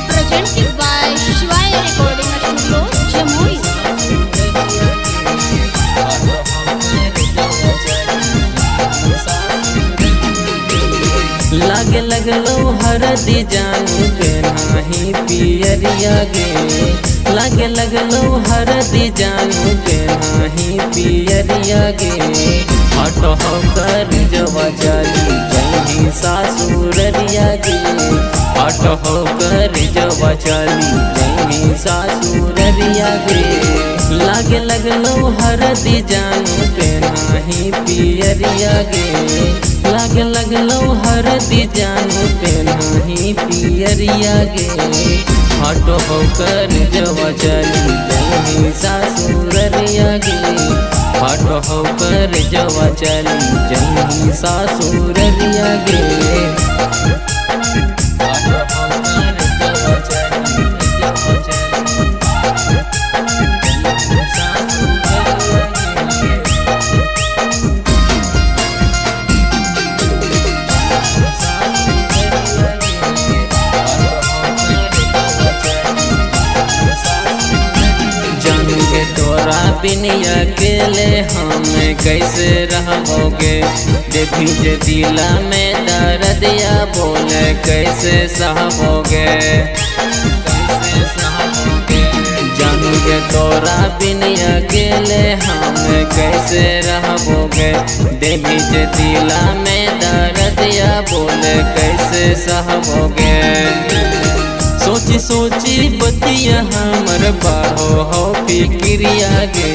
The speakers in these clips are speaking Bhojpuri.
Presented by Shivaya Recording Studio, Jamui. लागे लगलो हरदी जानू के नाही पियरिया गे। लागे लगलो हरदी जानू के नाही पियरिया गे। हट हो कर जवा चली जही सासुररिया गे। हट हो कर जवा चली जही सासुररिया गे। लागे लगलो हरदी जानू के नाही पियरिया गे। लागे लगलो हरदी जानू के नाही पियरिया गे। हट हो कर जवा चली जही सासुररिया गे। हट हो कर जवा चली जही सासुररिया गे। हट हो कर जवा चली जवा चली जही सासुररिया गे। तोरा बिन अकेले हम कैसे रहोगे। देखी जे दिला में दर्दिया बोले कैसे सहबोगे। कैसे सहबोगे जानू के तोरा बिन अकेले हम कैसे रहोगे। देखी जे दिला में दर्दिया बोले कैसे सहबोगे। सोची सोची बतिया हमर बाढ़ो हो फिक्रिया गे।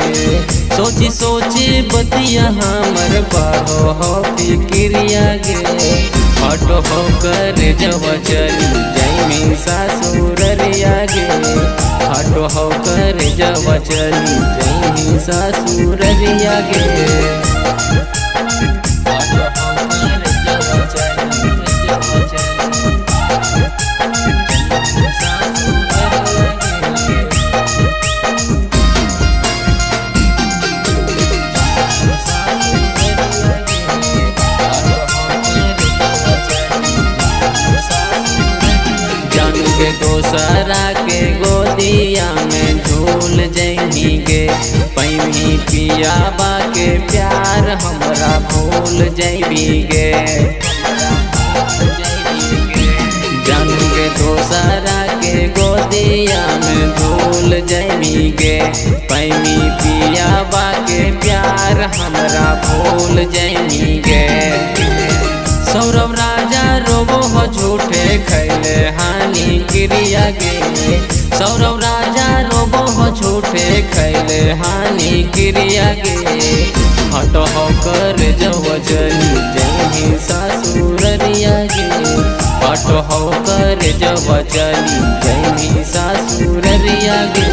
सोची सोची बतिया हमर बाढ़ो हो फिक्रिया गे। हट हो कर जवा चली जही सासुररिया गे। हट हो कर जवा चली जही सासुररिया गे। हट हो कर जवा चली जवा चली जानू के दोसरा के गोदिया में झूल जही गे। पैमी पियाबा के प्यार हमरा भूल जैबी गे। जानू के दोसरा के गोदिया में झूल जैबी गे। पैमी पियाबा के प्यार हमरा भूल जैबी गे। सौरभ राजा रोबो हो झूठे खैले हानि क्रिया गे। सौरभ राजा रोबो हो झूठे खैले हानि क्रिया गे। हट हो कर जवा चली जही सासुररिया गे। हट हो कर जवा चली जही सासुररिया गे।